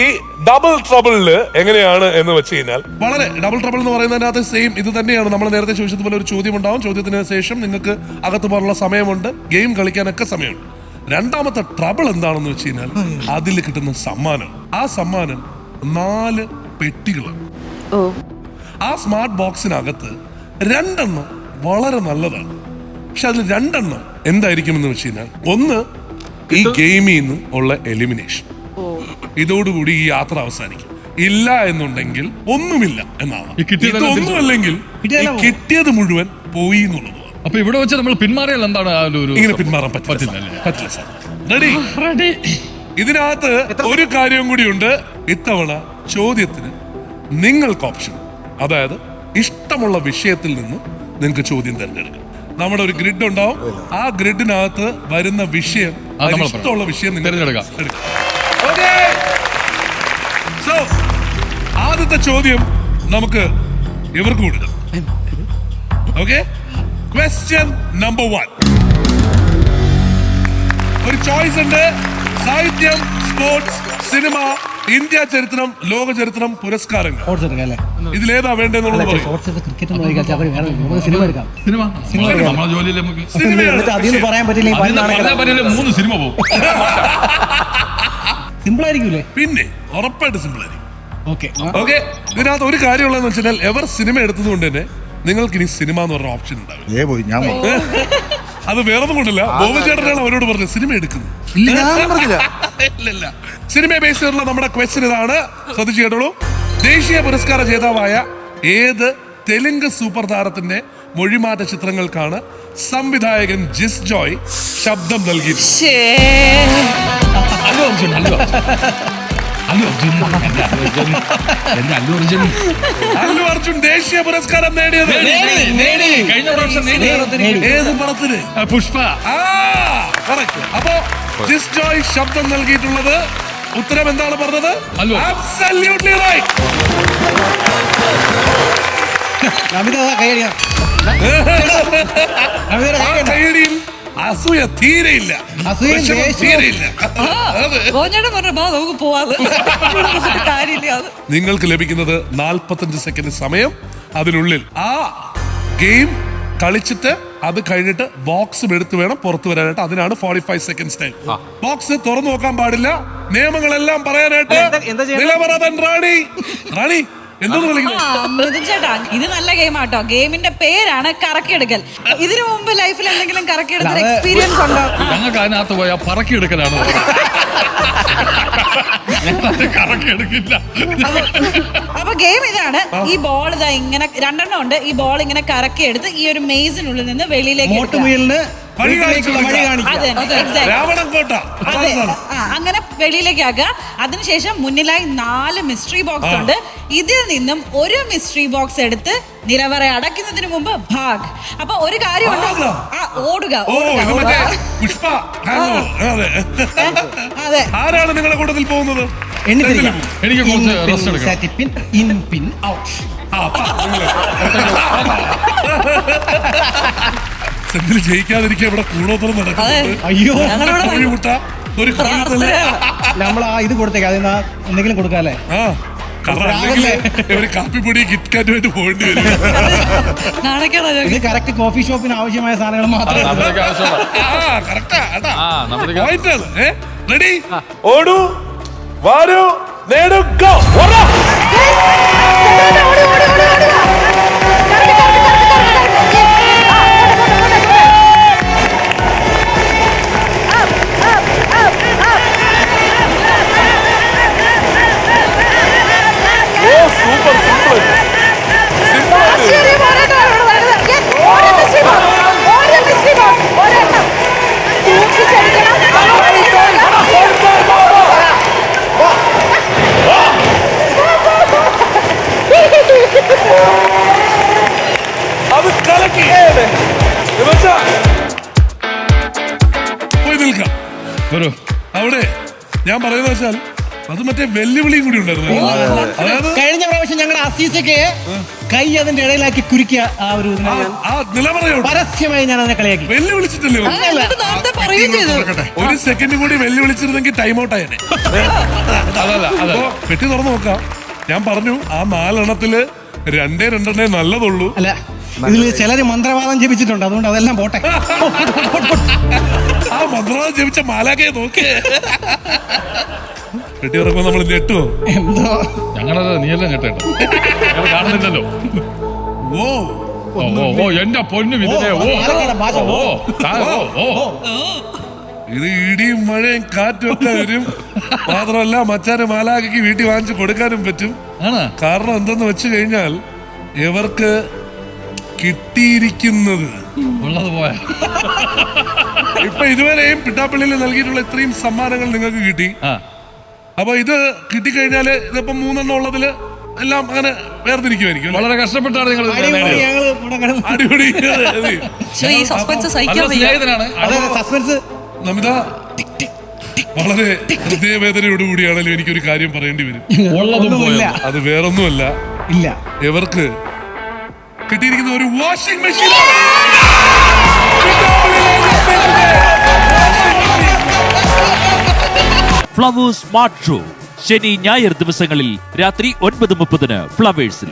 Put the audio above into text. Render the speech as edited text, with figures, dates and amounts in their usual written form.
ഈ ഡബിൾ ട്രബിളില് എങ്ങനെയാണ് എന്ന് വെച്ച് കഴിഞ്ഞാൽ വളരെ ഡബിൾ ട്രബിൾ എന്ന് പറയുന്നതിനകത്ത് സെയിം ഇത് തന്നെയാണ്. നമ്മൾ നേരത്തെ ചോദിച്ചതുപോലെ ഒരു ചോദ്യം ഉണ്ടാവും. ചോദ്യത്തിന് ശേഷം നിങ്ങൾക്ക് അകത്ത് പോകാനുള്ള സമയമുണ്ട്, ഗെയിം കളിക്കാനൊക്കെ സമയമുണ്ട്. രണ്ടാമത്തെ ട്രബിൾ എന്താണെന്ന് വെച്ച് കഴിഞ്ഞാൽ അതിൽ കിട്ടുന്ന സമ്മാനം, ആ സമ്മാനം 4 പെട്ടികളാണ്. ആ സ്മാർട്ട് ബോക്സിനകത്ത് 2 എണ്ണം വളരെ നല്ലതാണ്. പക്ഷെ അതിൽ 2 എണ്ണം എന്തായിരിക്കുമെന്ന് വെച്ച് കഴിഞ്ഞാൽ, ഒന്ന് ഈ ഗെയിമിൽ നിന്ന് ഉള്ള എലിമിനേഷൻ, ഇതോടുകൂടി ഈ യാത്ര അവസാനിക്കും. ഇല്ല എന്നുണ്ടെങ്കിൽ ഒന്നുമില്ല എന്നാണ്. ഇതൊന്നുമല്ലെങ്കിൽ കിട്ടിയത് മുഴുവൻ പോയി എന്നുള്ളതാണ്. അപ്പൊ ഇവിടെ വെച്ച് നമ്മൾ പിന്മാറിയാൽ എന്താണ് ഇങ്ങനെ പിന്മാറാൻ പറ്റില്ല സാർ. റെഡി? ഇതിനകത്ത് ഒരു കാര്യം കൂടിയുണ്ട്. ഇത്തവണ ചോദ്യത്തിന് നിങ്ങൾക്ക് ഓപ്ഷൻ, അതായത് ഇഷ്ടമുള്ള വിഷയത്തിൽ നിന്ന് നിങ്ങൾക്ക് ചോദ്യം തിരഞ്ഞെടുക്കാം. നമ്മുടെ ഒരു ഗ്രിഡ് ഉണ്ടാവും. ആ ഗ്രിഡിനകത്ത് വരുന്ന വിഷയം, ഇഷ്ടമുള്ള വിഷയം നിങ്ങൾ തിരഞ്ഞെടുക്കാം. സോ ആദ്യത്തെ ചോദ്യം നമുക്ക് ഇവർക്ക് കൊടുക്കാം. Okay, question number 1. ഒരു ചോയ്സ് ഉണ്ട്. സാഹിത്യം, സ്പോർട്സ്, സിനിമ, ഇന്ത്യ ചരിത്രം, ലോക ചരിത്രം, പുരസ്കാരങ്ങൾ. ഇതിലേതാ വേണ്ടെന്നുള്ളത് പറയും. സിമ്പിൾ ആയിരിക്കൂലേ? പിന്നെ ഉറപ്പായിട്ട് സിമ്പിൾ ആയിരിക്കും. ഓക്കെ, ഇതിനകത്ത് ഒരു കാര്യമുള്ളതെന്ന് വെച്ചാൽ എവർ സിനിമ എടുത്തത് കൊണ്ട് തന്നെ നിങ്ങൾക്ക് ഇനി സിനിമ എന്ന് പറഞ്ഞ ഓപ്ഷൻ ഉണ്ടാവും. അത് വേറൊന്നും കൊണ്ടല്ല, ബോബൻ ചേട്ടനാണ് അവരോട് പറഞ്ഞത് സിനിമ എടുക്കുന്നു. ഇല്ല, സിനിമയെ ബേസ് ചെയ്തുള്ള നമ്മുടെ ക്വസ്റ്റ്യൻ ഇതാണ്. ശ്രദ്ധിച്ചു കേട്ടോളൂ. ദേശീയ പുരസ്കാര ജേതാവായ ഏത് തെലുങ്ക് സൂപ്പർ താരത്തിന്റെ മൊഴിമാറ്റ ചിത്രങ്ങൾക്കാണ് സംവിധായകൻ ജിസ് ജോയ് ശബ്ദം നൽകിയത്? അല്ലു അർജുൻ ദേശീയ പുരസ്കാരം നേടിയത് ഏത് പടത്തിന്? പുഷ്പ. അപ്പോ ജിസ് ജോയ് ശബ്ദം നൽകിയിട്ടുള്ളത്, ഉത്തരം എന്താണ് പറഞ്ഞത്? Absolutely right. അസൂയ തീരെയില്ല. നിങ്ങൾക്ക് ലഭിക്കുന്നത് 45 സെക്കൻഡ് സമയം. അതിനുള്ളിൽ ആ ഗെയിം കളിച്ചിട്ട് അത് കഴിഞ്ഞിട്ട് ബോക്സ് എടുത്ത് വേണം പുറത്തു വരാനായിട്ട്. അതിനാണ് 45 സെക്കൻഡ്സ് ടൈം. ബോക്സ് തുറന്നു നോക്കാൻ പാടില്ല. നിയമങ്ങളെല്ലാം പറയാനായിട്ട് നിലവറതൻ റാണി മൃദുൻ ചേട്ടാ, ഇത് നല്ല ഗെയിം ആട്ടോ. ഗെയിമിന്റെ പേരാണ് കറക്കിയെടുക്കൽ. ഇതിനു മുമ്പ് ലൈഫിൽ എന്തെങ്കിലും കറക്കിയെടുത്ത എക്സ്പീരിയൻസ് ഉണ്ടോ? ഞങ്ങൾക്ക് അതിനകത്ത് പോയാ പറക്കിയെടുക്കലാണ്. കറക്കിയെടുക്കില്ല. അപ്പൊ ഗെയിം ഇതാണ്. ഈ ബോൾ ഇതാ ഇങ്ങനെ 2 എണ്ണം ഉണ്ട്. ഈ ബോൾ ഇങ്ങനെ കറക്കിയെടുത്ത് ഈ ഒരു മെയ്സിനുള്ളിൽ നിന്ന് വെളിയിലേക്ക് അങ്ങനെ വെളിയിലേക്ക് ആക്കുക. അതിനുശേഷം മുന്നിലായി 4 മിസ്റ്ററി ബോക്സ് ഉണ്ട്. ഇതിൽ നിന്നും ഒരു മിസ്റ്ററി ബോക്സ് എടുത്ത് നിലവറ അടയ്ക്കുന്നതിന് മുമ്പ് ഭാഗ്. അപ്പൊ ഒരു കാര്യമുണ്ട്, ഓടുക. അതെ, ആരാണ് നിങ്ങളുടെ കൂട്ടത്തിൽ പോകുന്നത്? എനിക്ക് കുറച്ച് റെസ്റ്റ് എടുക്കാം. ജയിക്കാതിരിക്കാൻ ഇവിടെ കൂടോത്രം നടക്കുന്നത്. അയ്യോ, നമ്മൾ ആ ഇത് കൊടുത്തേക്ക്, അതിന് എന്തെങ്കിലും കൊടുക്കാല്ലേ? കാപ്പിപ്പൊടി കിറ്റ്കാറ്റുമായിട്ട് പോകേണ്ടി വരും. ഇത് കറക്റ്റ് കോഫി ഷോപ്പിന് ആവശ്യമായ സാധനങ്ങൾ മാത്രമേ. റെഡി? ഓടൂ, വാരൂ, നേടൂ, ഗോ. അത് കലക്കി പോയി നിൽക്കാം. അവിടെ ഞാൻ പറയുന്ന വെച്ചാൽ അത് മറ്റേ വെല്ലുവിളിയും കൂടി ഉണ്ടായിരുന്നു. കഴിഞ്ഞ പ്രാവശ്യം ഞങ്ങളുടെ അസീസയ്ക്ക് കൈ അതിന്റെ ഇടയിലാക്കി കുരുക്കിയ ആ ഒരു ഇതിനെ ഞാൻ ആ നിലവറയോട് പരസ്യമായി ഞാൻ അതിനെ കളിയാക്കി. വെല്ലുവിളിച്ചിട്ടില്ലേ ആ, എന്നിട്ട് നേരത്തെ പറയുകയും ചെയ്തു. ഒരു സെക്കൻഡ് കൂടി വെല്ലുവിളിച്ചിരുന്നെങ്കിൽ ടൈം ഔട്ട് ആയനെ. അതല്ല അപ്പോ പെട്ടി തുറന്നു നോക്കാം. ഞാൻ പറഞ്ഞു ആ 4 എണ്ണത്തില് 2 നല്ലതുള്ളൂ. അല്ല, ഇതിൽ ചിലര് മന്ത്രവാദം ജപിച്ചിട്ടുണ്ട്, അതുകൊണ്ട് അതെല്ലാം പോട്ടെ. ആ മന്ത്രവാദം ജപിച്ച മാലാകയെ നോക്കിയേ. പെട്ടി തുറക്കുമ്പോ നമ്മൾ ഞെട്ടുവോ? എന്തോ ഞങ്ങളത് നീയല്ലേ കേട്ടോ കാണുന്നില്ലല്ലോ. ഓ ഓ ഓ ഓ എന്റെ പൊന്നു വിധേ. ഓ പാലക്കാട് ഭാഷ. ഓ ഓ ഓ ഇത് ഇടിയും മഴയും കാറ്റും ഒക്കെ വരും. മാത്രമല്ല മച്ചാന് മാലാകയ്ക്ക് വീട്ടിൽ വാങ്ങിച്ചു കൊടുക്കാനും പറ്റും. ആണ് കാരണം എന്തെന്ന് വെച്ച് കഴിഞ്ഞാൽ ഇവർക്ക് കിട്ടിയിരിക്കുന്നത് ഉള്ളത് പോയ ഇപ്പൊ ഇതുവരെയും പിട്ടാപ്പള്ളിയിൽ നൽകിയിട്ടുള്ള ഇത്രയും സമ്മാനങ്ങൾ നിങ്ങൾക്ക് കിട്ടി. ആ അപ്പൊ ഇത് കിട്ടിക്കഴിഞ്ഞാല് ഇതിപ്പോ 3 ഉള്ളതില് എല്ലാം അങ്ങനെ വേർതിരിക്കുമായിരിക്കും. വളരെ കഷ്ടപ്പെട്ടാണ് നിങ്ങൾ അടിപൊളി. ഞങ്ങള് ഇവിടെ കിടന്ന് അടിപൊളി. ശ്ശോ, ഈ സസ്പെൻസ് സഹിക്കാൻ വയ്യ. സ്നേഹിതനാണ്. അതെ, സസ്പെൻസ്. നമിത വളരെ ഹൃദയവേദനയോടുകൂടിയാണല്ലോ എനിക്കൊരു കാര്യം പറയേണ്ടി വരും. ഉള്ളതും ഒന്നുമില്ല. പോയത്. അത് വേറൊന്നുമല്ല, ഇല്ല. ഇവർക്ക് കിട്ടിയിരിക്കുന്ന ഒരു washing machine. Flowers smart show ശനി ഞായർ ദിവസങ്ങളിൽ രാത്രി 9:30 ഫ്ലവേഴ്സിൽ.